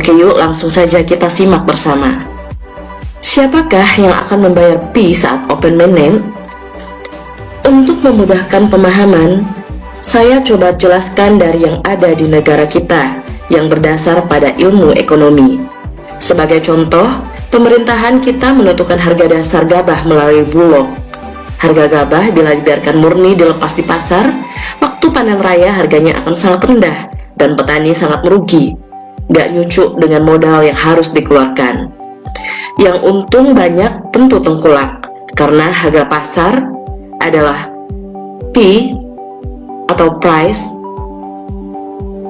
Oke yuk, langsung saja kita simak bersama. Siapakah yang akan membayar Pi saat open mainnet? Untuk memudahkan pemahaman, saya coba jelaskan dari yang ada di negara kita yang berdasar pada ilmu ekonomi. Sebagai contoh, pemerintahan kita menentukan harga dasar gabah melalui bulog. Harga gabah bila dibiarkan murni dilepas di pasar, waktu panen raya harganya akan sangat rendah dan petani sangat merugi. Gak nyucuk dengan modal yang harus dikeluarkan. Yang untung banyak tentu tengkulak, karena harga pasar adalah P atau price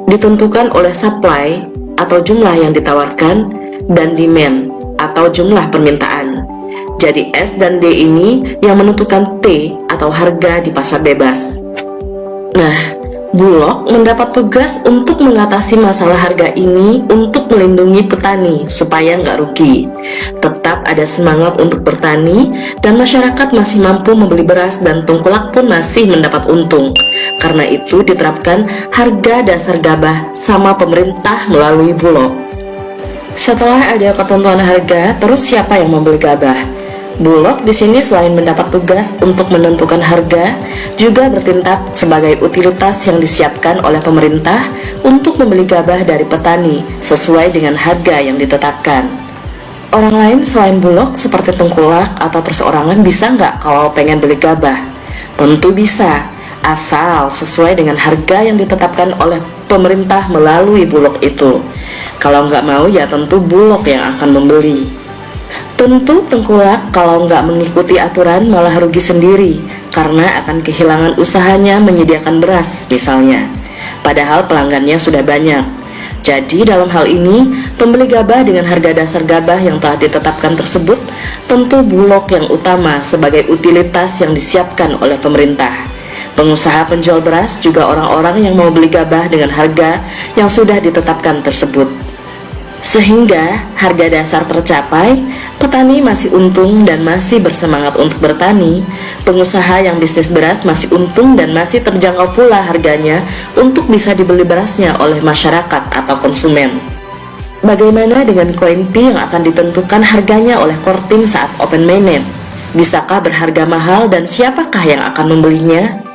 ditentukan oleh supply atau jumlah yang ditawarkan dan demand atau jumlah permintaan. Jadi S dan D ini yang menentukan T atau harga di pasar bebas. Nah, Bulog mendapat tugas untuk mengatasi masalah harga ini untuk melindungi petani supaya nggak rugi. Tetap ada semangat untuk bertani dan masyarakat masih mampu membeli beras dan tengkulak pun masih mendapat untung. Karena itu diterapkan harga dasar gabah sama pemerintah melalui Bulog. Setelah ada ketentuan harga, terus siapa yang membeli gabah? Bulog di sini selain mendapat tugas untuk menentukan harga, juga bertindak sebagai utilitas yang disiapkan oleh pemerintah untuk membeli gabah dari petani sesuai dengan harga yang ditetapkan. Orang lain selain Bulog seperti tengkulak atau perseorangan bisa nggak kalau pengen beli gabah? Tentu bisa, asal sesuai dengan harga yang ditetapkan oleh pemerintah melalui Bulog itu. Kalau nggak mau ya tentu Bulog yang akan membeli. Tentu tengkulak kalau nggak mengikuti aturan malah rugi sendiri karena akan kehilangan usahanya menyediakan beras misalnya. Padahal pelanggannya sudah banyak. Jadi dalam hal ini, pembeli gabah dengan harga dasar gabah yang telah ditetapkan tersebut tentu Bulog yang utama sebagai utilitas yang disiapkan oleh pemerintah. Pengusaha penjual beras juga orang-orang yang mau beli gabah dengan harga yang sudah ditetapkan tersebut. Sehingga harga dasar tercapai, petani masih untung dan masih bersemangat untuk bertani. Pengusaha yang bisnis beras masih untung dan masih terjangkau pula harganya untuk bisa dibeli berasnya oleh masyarakat atau konsumen. Bagaimana dengan koin Pi yang akan ditentukan harganya oleh Kortim saat open mainnet? Bisakah berharga mahal dan siapakah yang akan membelinya?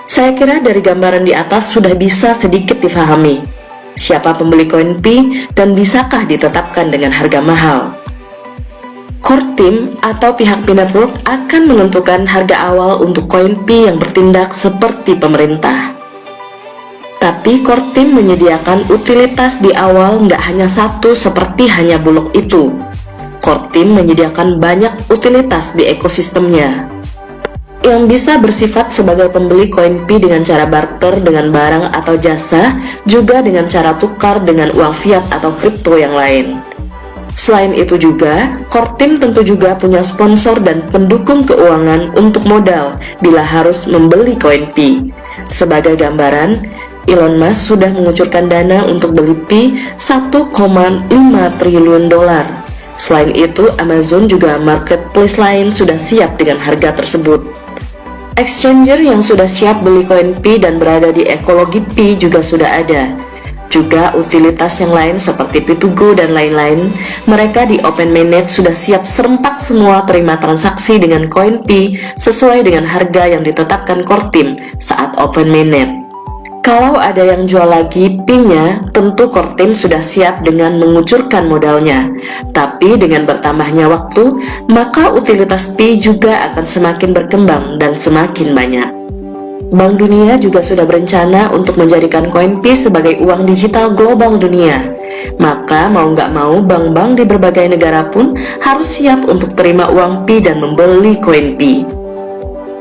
Saya kira dari gambaran di atas sudah bisa sedikit difahami siapa pembeli koin Pi dan bisakah ditetapkan dengan harga mahal. Kortim atau pihak Pi Network akan menentukan harga awal untuk koin Pi yang bertindak seperti pemerintah. Tapi Kortim menyediakan utilitas di awal nggak hanya satu seperti hanya Bulog itu. Kortim menyediakan banyak utilitas di ekosistemnya yang bisa bersifat sebagai pembeli koin Pi dengan cara barter dengan barang atau jasa, juga dengan cara tukar dengan uang fiat atau kripto yang lain. Selain itu juga, Kortim tentu juga punya sponsor dan pendukung keuangan untuk modal bila harus membeli koin Pi. Sebagai gambaran, Elon Musk sudah mengucurkan dana untuk beli Pi 1,5 triliun dolar. Selain itu, Amazon juga marketplace lain sudah siap dengan harga tersebut. Exchanger yang sudah siap beli koin Pi dan berada di ekologi Pi juga sudah ada. Juga utilitas yang lain seperti Pi2Go dan lain-lain, mereka di open mainnet sudah siap serempak semua terima transaksi dengan koin Pi sesuai dengan harga yang ditetapkan Kortim saat open mainnet. Kalau ada yang jual lagi Pi-nya, tentu Kortim sudah siap dengan mengucurkan modalnya. Tapi dengan bertambahnya waktu, maka utilitas Pi juga akan semakin berkembang dan semakin banyak. Bank Dunia juga sudah berencana untuk menjadikan koin Pi sebagai uang digital global dunia. Maka mau nggak mau, bank-bank di berbagai negara pun harus siap untuk terima uang Pi dan membeli koin Pi.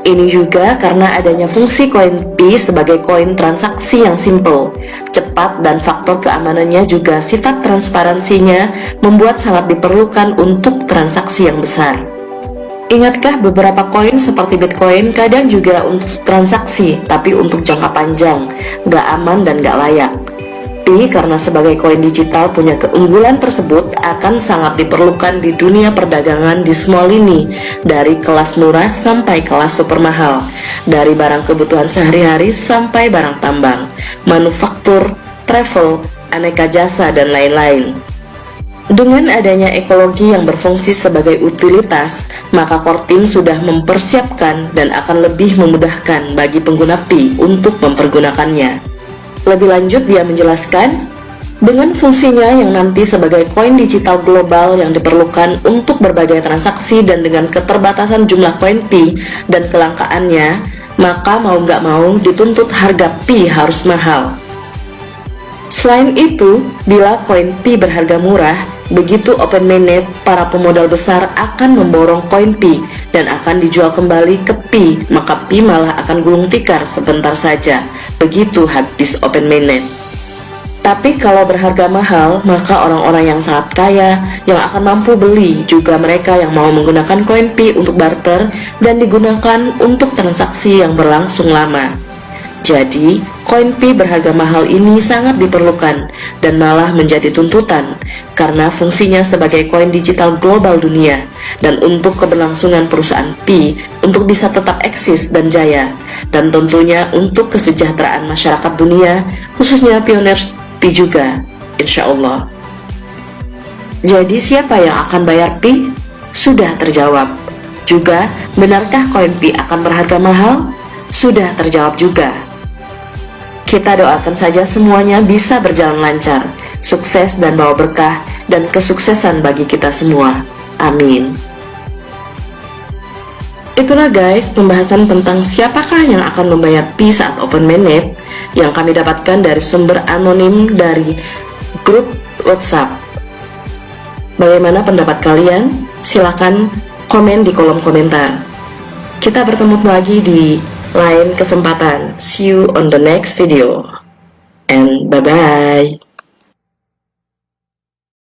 Ini juga karena adanya fungsi koin Pi sebagai koin transaksi yang simple, cepat, dan faktor keamanannya juga sifat transparansinya membuat sangat diperlukan untuk transaksi yang besar. Ingatkah beberapa koin seperti Bitcoin kadang juga untuk transaksi, tapi untuk jangka panjang, nggak aman dan nggak layak. Pi karena sebagai koin digital punya keunggulan tersebut akan sangat diperlukan di dunia perdagangan di semua lini, dari kelas murah sampai kelas super mahal, dari barang kebutuhan sehari-hari sampai barang tambang, manufaktur, travel, aneka jasa, dan lain-lain. Dengan adanya ekologi yang berfungsi sebagai utilitas, maka Core Team sudah mempersiapkan dan akan lebih memudahkan bagi pengguna Pi untuk mempergunakannya. Lebih lanjut, dia menjelaskan, dengan fungsinya yang nanti sebagai koin digital global yang diperlukan untuk berbagai transaksi dan dengan keterbatasan jumlah koin Pi dan kelangkaannya, maka mau nggak mau dituntut harga Pi harus mahal. Selain itu, bila koin Pi berharga murah, begitu open mainnet, para pemodal besar akan memborong koin Pi dan akan dijual kembali ke Pi, maka Pi malah akan gulung tikar sebentar saja, begitu habis open mainnet. Tapi kalau berharga mahal, maka orang-orang yang sangat kaya yang akan mampu beli, juga mereka yang mau menggunakan koin Pi untuk barter dan digunakan untuk transaksi yang berlangsung lama. Jadi, koin Pi berharga mahal ini sangat diperlukan dan malah menjadi tuntutan karena fungsinya sebagai koin digital global dunia dan untuk keberlangsungan perusahaan Pi untuk bisa tetap eksis dan jaya, dan tentunya untuk kesejahteraan masyarakat dunia, khususnya pioneer Pi juga, insya Allah. Jadi siapa yang akan bayar Pi? Sudah terjawab. Juga, benarkah koin Pi akan berharga mahal? Sudah terjawab juga. Kita doakan saja semuanya bisa berjalan lancar, sukses dan bawa berkah dan kesuksesan bagi kita semua. Amin. Itulah guys pembahasan tentang siapakah yang akan membayar Pi saat open mainnet yang kami dapatkan dari sumber anonim dari grup WhatsApp. Bagaimana pendapat kalian? Silahkan komen di kolom komentar. Kita bertemu lagi di lain kesempatan. See you on the next video. And bye-bye.